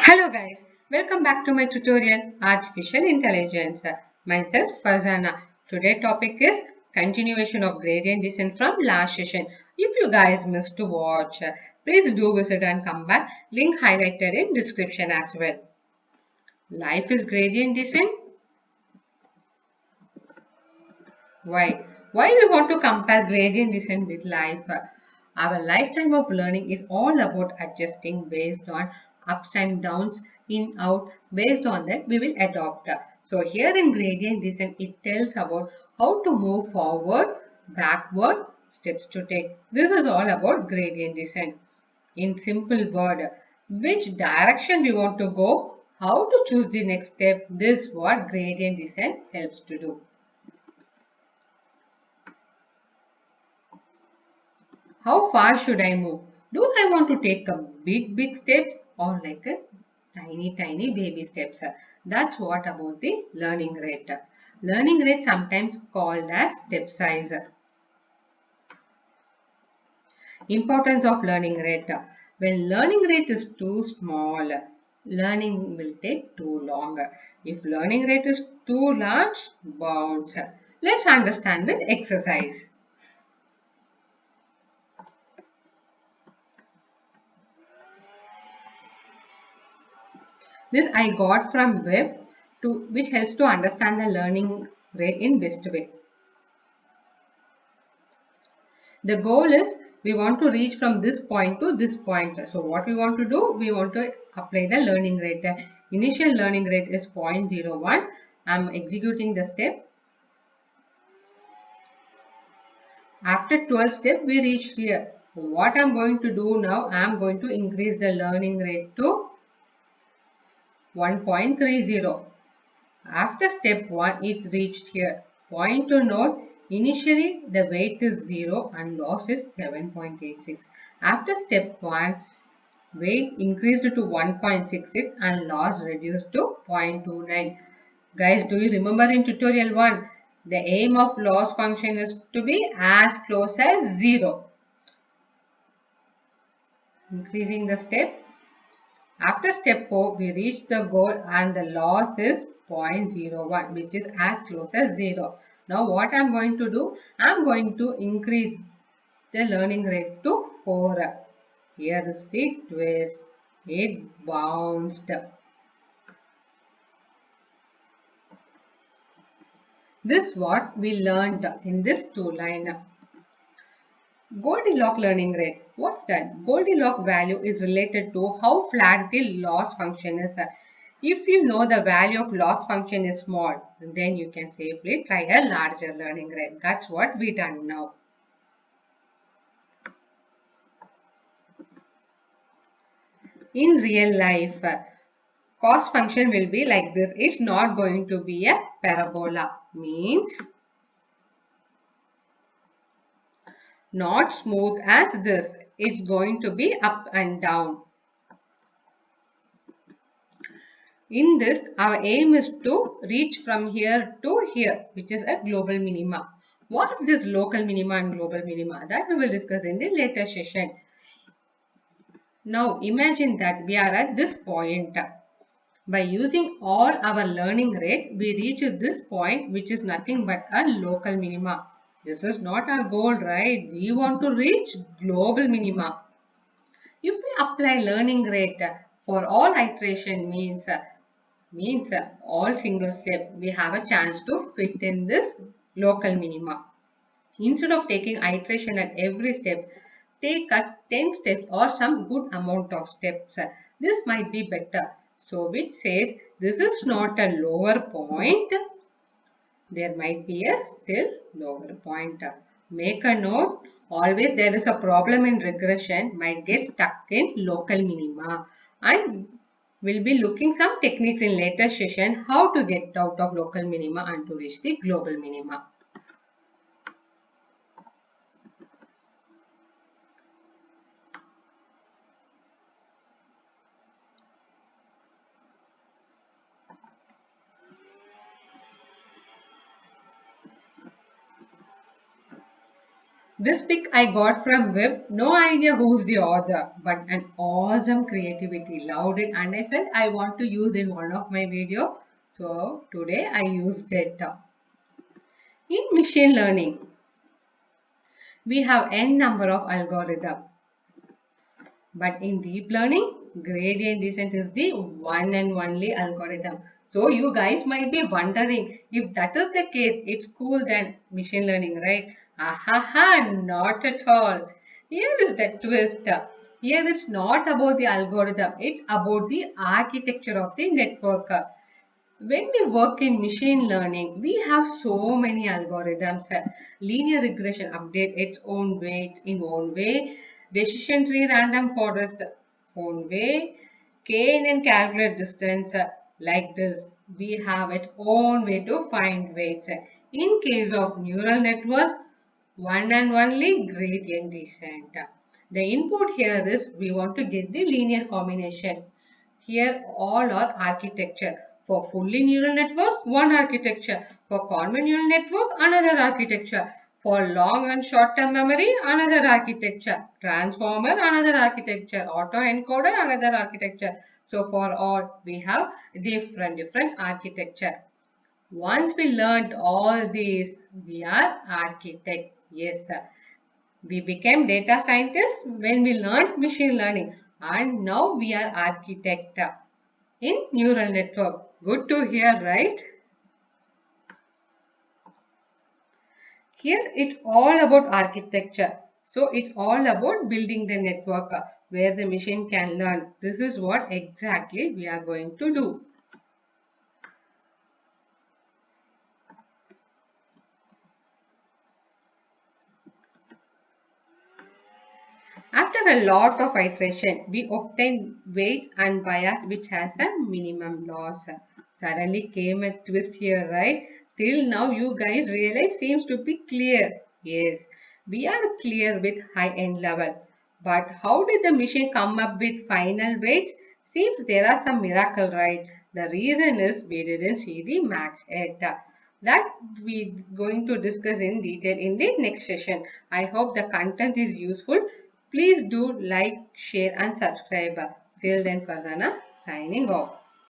Hello guys, welcome back to my tutorial Artificial Intelligence. Myself Farzana. Today topic is continuation of gradient descent from last session. If you guys missed to watch, please do visit and come back. Link highlighted in description as well. Life is gradient descent. Why? Why we want to compare gradient descent with life? Our lifetime of learning is all about adjusting based on ups and downs, in, out, based on that we will adopt. So here in gradient descent, it tells about how to move forward, backward, steps to take. This is all about gradient descent. In simple word, which direction we want to go, how to choose the next step, this what gradient descent helps to do. How far should I move? Do I want to take a big steps or like a tiny baby steps? That's what about the learning rate. Learning rate sometimes called as step size. Importance of learning rate. When learning rate is too small, learning will take too long. If learning rate is too large, bounce. Let's understand with exercise. This I got from web to which helps to understand the learning rate in best way. The goal is we want to reach from this point to this point. So what we want to do, we want to apply the learning rate. The initial learning rate is 0.01. I am executing the step. After 12 steps, we reach here. What I am going to do now, I am going to increase the learning rate to 1.30. After step 1, it reached here. Point to note, initially the weight is 0 and loss is 7.86. After step 1, weight increased to 1.66 and loss reduced to 0.29. Guys, do you remember in tutorial 1? The aim of loss function is to be as close as 0. Increasing the step. After step 4, we reach the goal and the loss is 0.01, which is as close as 0. Now what I am going to do? I am going to increase the learning rate to 4. Here is the twist. It bounced. This is what we learned in this 2-line. Goldilocks learning rate. What's that? Goldilocks value is related to how flat the loss function is. If you know the value of loss function is small, then you can safely try a larger learning rate. That's what we done now. In real life, cost function will be like this. It's not going to be a parabola. Means not smooth as this. It's going to be up and down. In this, our aim is to reach from here to here, which is a global minima. What is this local minima and global minima? That we will discuss in the later session. Now, imagine that we are at this point. By using all our learning rate, we reach this point, which is nothing but a local minima. This is not our goal, right? We want to reach global minima. If we apply learning rate for all iteration means all single step, we have a chance to fit in this local minima. Instead of taking iteration at every step, take a 10 steps or some good amount of steps. This might be better. So which says this is not a lower point. There might be a still lower point. Make a note. Always there is a problem in regression might get stuck in local minima. And we'll be looking some techniques in later session how to get out of local minima and to reach the global minima. This pic I got from Web. No idea who's the author, but an awesome creativity. Loved it, and I felt I want to use in one of my video. So today I used it. In machine learning, we have n number of algorithms. But in deep learning, gradient descent is the one and only algorithm. So you guys might be wondering, if that is the case, it's cool than machine learning, right? Ahaha, not at all. Here is the twist. Here it's not about the algorithm, it's about the architecture of the network. When we work in machine learning, we have so many algorithms. Linear regression update its own weight in own way. Decision tree random forest own way. KNN calculate distance like this. We have its own way to find weights. In case of neural network, one and only gradient descent. The input here is we want to get the linear combination. Here all are architecture. For fully neural network, one architecture. For convolutional network, another architecture. For long and short-term memory, another architecture. Transformer, another architecture. Autoencoder, another architecture. So for all, we have different architecture. Once we learned all these, we are architect. Yes, sir. We became data scientists when we learned machine learning, and now we are architect in neural network. Good to hear, right? Here it's all about architecture. So it's all about building the network where the machine can learn. This is what exactly we are going to do. After a lot of iteration, we obtain weights and bias which has a minimum loss. Suddenly came a twist here, right? Till now you guys realize seems to be clear. Yes, we are clear with high-end level. But how did the machine come up with final weights? Seems there are some miracle, right? The reason is we didn't see the max yet. That we going to discuss in detail in the next session. I hope the content is useful. Please do like, share and subscribe. Till then, Fazana signing off.